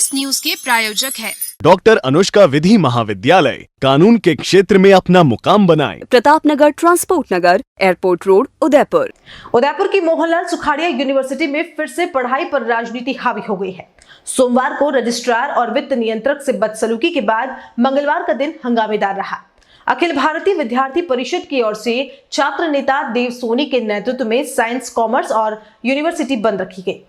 इस न्यूज के प्रायोजक है डॉक्टर अनुष्का विधि महाविद्यालय, कानून के क्षेत्र में अपना मुकाम बनाएं। प्रताप नगर, ट्रांसपोर्ट नगर, एयरपोर्ट रोड, उदयपुर। उदयपुर की मोहनलाल सुखाड़िया यूनिवर्सिटी में फिर से पढ़ाई पर राजनीति हावी हो गई है। सोमवार को रजिस्ट्रार और वित्त नियंत्रक से बदसलूकी के बाद मंगलवार का दिन हंगामेदार रहा। अखिल भारतीय विद्यार्थी परिषद की ओर से छात्र नेता देव सोनी के नेतृत्व में साइंस, कॉमर्स और यूनिवर्सिटी बंद रखी गई।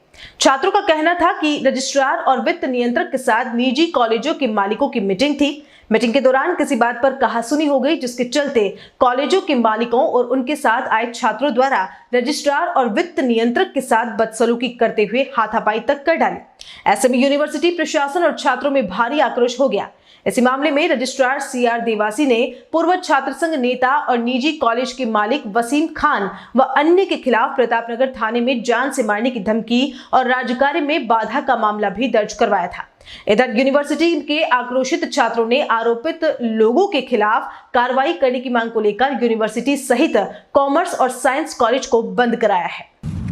छात्रों का कहना था कि रजिस्ट्रार और वित्त नियंत्रक के साथ निजी कॉलेजों के मालिकों की मीटिंग थी। मीटिंग के दौरान किसी बात पर कहासुनी हो गई, जिसके चलते कॉलेजों के मालिकों और उनके साथ आए छात्रों द्वारा रजिस्ट्रार और वित्त नियंत्रक के साथ बदसलूकी करते हुए हाथापाई तक कर डाली। ऐसे में यूनिवर्सिटी प्रशासन और छात्रों में भारी आक्रोश हो गया। इसी मामले में रजिस्ट्रार CR देवासी ने पूर्व छात्र संघ नेता और निजी कॉलेज के मालिक वसीम खान व अन्य के खिलाफ प्रतापनगर थाने में जान से मारने की धमकी और राजकार्य में बाधा का मामला भी दर्ज करवाया था। इधर यूनिवर्सिटी के आक्रोशित छात्रों ने आरोपित लोगों के खिलाफ कार्रवाई करने की मांग को लेकर यूनिवर्सिटी सहित कॉमर्स और साइंस कॉलेज को बंद कराया है।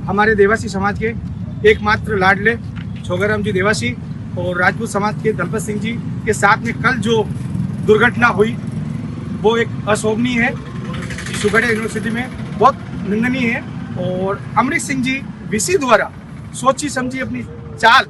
हमारे देवासी समाज के एकमात्र लाडले छोगाराम जी देवासी और राजपूत समाज के दलपत सिंह जी के साथ में कल जो दुर्घटना हुई वो एक अशोभनीय है। सुखाड़िया यूनिवर्सिटी में बहुत निंदनीय है और अमरीश सिंह जी VC द्वारा सोची समझी अपनी चाल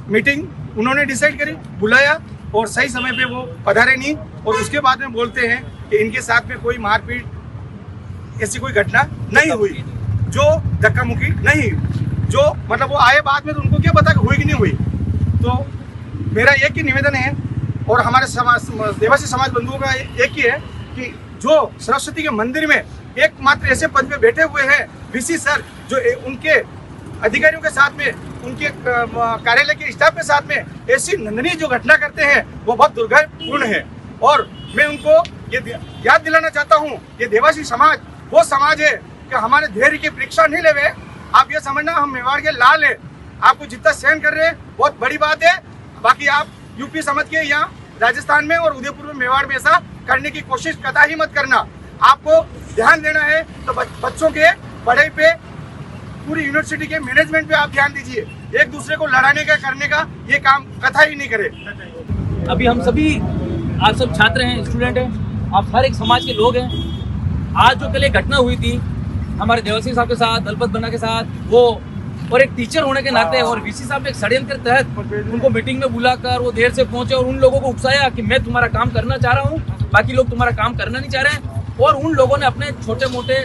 मीटिंग उन्होंने डिसाइड करी, बुलाया और सही समय पे वो पधारे नहीं और उसके बाद में बोलते हैं कि इनके साथ में कोई मारपीट ऐसी कोई घटना नहीं हुई, जो धक्का मुक्की नहीं, जो मतलब वो आए बाद में तो उनको क्या पता कि हुई कि नहीं हुई। तो मेरा एक ही निवेदन है और हमारे समाज देवासी समाज बंधुओं का एक ही है कि जो सरस्वती के मंदिर में एकमात्र ऐसे पद पे बैठे हुए हैं VC सर, जो उनके अधिकारियों के साथ में, उनके कार्यालय के स्टाफ के साथ में ऐसी निंदनीय जो घटना करते हैं वो बहुत दुर्भाग्यपूर्ण है। और मैं उनको ये याद दिलाना चाहता हूँ, ये देवासी समाज वो समाज है कि हमारे धैर्य की परीक्षा नहीं लेवे। आप ये समझना हम मेवाड़ के लाल है, आपको जितना सहन कर रहे हैं बहुत बड़ी बात है। बाकी आप यूपी समझ के यहाँ राजस्थान में और उदयपुर में, मेवाड़ में ऐसा करने की कोशिश कतई मत करना। आपको ध्यान देना है तो बच्चों के पढ़ाई पे, पूरी यूनिवर्सिटी के मैनेजमेंट पे आप ध्यान दीजिए। एक दूसरे को लड़ाने का, करने का ये काम कतई नहीं करे। अभी हम सभी, आप सब छात्र हैं, स्टूडेंट हैं, आप हर एक समाज के लोग हैं। आज जो कल एक घटना हुई थी हमारे देवासी साहब के साथ, दलपत बन्ना के साथ, वो और एक टीचर होने के नाते और VC साहब ने एक षड्यंत्र के तहत उनको मीटिंग में बुलाकर वो देर से पहुंचे और उन लोगों को उकसाया कि मैं तुम्हारा काम करना चाह रहा हूं, बाकी लोग तुम्हारा काम करना नहीं चाह रहे हैं। और उन लोगों ने अपने छोटे मोटे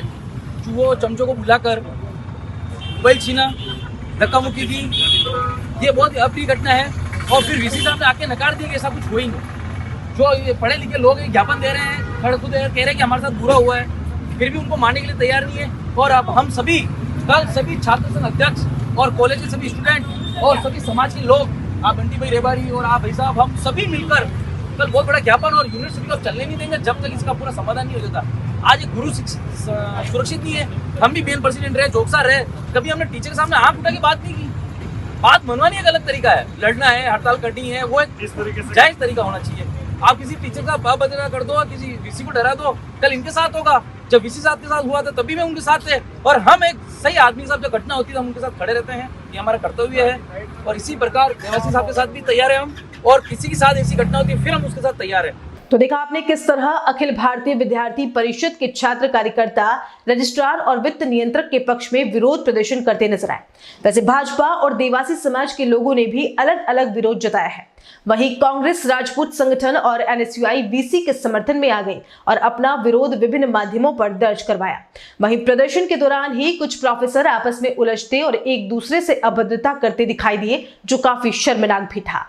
चूहों चमचों को बुलाकर मोबाइल छीना, धक्का मुक्की की। ये बहुत अप्रिय घटना है। और फिर VC साहब ने आके नकार दिया कि ऐसा कुछ हो ही नहीं। जो ये पढ़े लिखे लोग ज्ञापन दे रहे हैं, खड़े खुद कह रहे हैं कि हमारे साथ बुरा हुआ है, फिर भी उनको मानने के लिए तैयार नहीं है। और अब हम सभी कल सभी छात्र संघ अध्यक्ष और कॉलेज के सभी स्टूडेंट और सभी समाज के लोग, आप बंटी भाई रेबारी और आप भाई साहब, हम सभी मिलकर कल बहुत बड़ा ज्ञापन और यूनिवर्सिटी को चलने नहीं देंगे जब तक इसका पूरा समाधान नहीं हो जाता। आज एक गुरु सुरक्षित नहीं है। हम भी BN प्रेसिडेंट रहे, चौकसा रहे, कभी हमने टीचर के सामने आंख उठा के बात नहीं की। बात मनवानी एक अलग तरीका है, लड़ना है, हड़ताल करनी है, वो एक जायज तरीका होना चाहिए। आप किसी टीचर का बदला कर दो, किसी VC को डरा दो। कल इनके साथ होगा, जब VC साहब के साथ हुआ था तभी मैं उनके साथ थे। और हम एक सही आदमी साहब, जब घटना होती है हम उनके साथ खड़े रहते हैं, ये हमारा कर्तव्य है। और इसी प्रकार देवासी साहब के साथ भी तैयार है हम, और किसी के साथ ऐसी घटना होती है फिर हम उसके साथ तैयार है। तो देखा आपने किस तरह अखिल भारतीय विद्यार्थी परिषद के छात्र कार्यकर्ता रजिस्ट्रार और वित्त नियंत्रक के पक्ष में विरोध प्रदर्शन करते नजर आए। वैसे भाजपा और देवासी समाज के लोगों ने भी अलग अलग विरोध जताया है। वहीं कांग्रेस, राजपूत संगठन और NSUI VC के समर्थन में आ गई और अपना विरोध विभिन्न माध्यमों पर दर्ज करवाया। वहीं प्रदर्शन के दौरान ही कुछ प्रोफेसर आपस में उलझते और एक दूसरे से अभद्रता करते दिखाई दिए, जो काफी शर्मनाक भी था।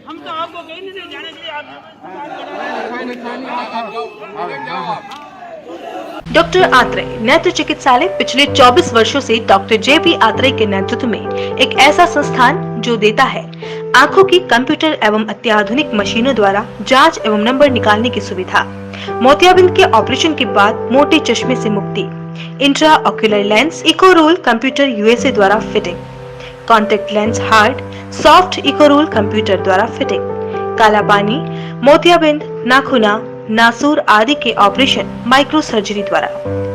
हम तो आपको कहीं नहीं जाने के लिए। डॉक्टर आत्रेय नेत्र चिकित्सालय पिछले 24 वर्षों से डॉक्टर JP आत्रेय के नेतृत्व में एक ऐसा संस्थान जो देता है आंखों की कंप्यूटर एवं अत्याधुनिक मशीनों द्वारा जांच एवं नंबर निकालने की सुविधा, मोतियाबिंद के ऑपरेशन के बाद मोटे चश्मे से मुक्ति, इंट्रा ऑक्यूलर लेंस, इको रोल कंप्यूटर USA द्वारा fitting, contact lens hard, soft इकोरूल कंप्यूटर द्वारा फिटिंग, काला पानी, मोतियाबिंद, नाखूना, नासूर आदि के ऑपरेशन माइक्रो सर्जरी द्वारा,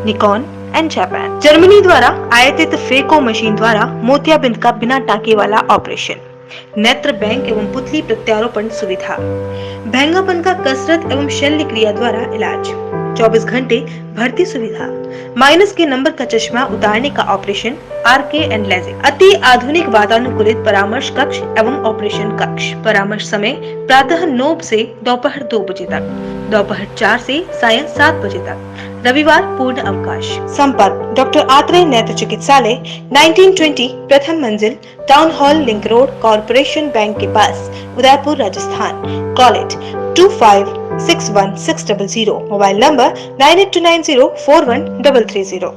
निकॉन एंड जापान। जर्मनी द्वारा आयातित फेको मशीन द्वारा मोतियाबिंद का बिना टाँके वाला ऑपरेशन, नेत्र बैंक एवं पुतली प्रत्यारोपण सुविधा, भैंगापन का कसरत एवं शल्य क्रिया द्वारा इलाज, 24 घंटे भर्ती सुविधा, माइनस के नंबर का चश्मा उतारने का ऑपरेशन, आरके एंड लेजिक, अति आधुनिक वातानुकूलित परामर्श कक्ष एवं ऑपरेशन कक्ष। परामर्श समय प्रातः 9 से दोपहर 2 बजे तक, दोपहर 4 से सायं 7 बजे तक, रविवार पूर्ण अवकाश। संपर्क डॉक्टर आत्रेय नेत्र चिकित्सालय 1920 प्रथम मंजिल, town hall, link road, corporation bank के पास, Udaipur, Rajasthan. Call it 2561 600, mobile number 9829041330।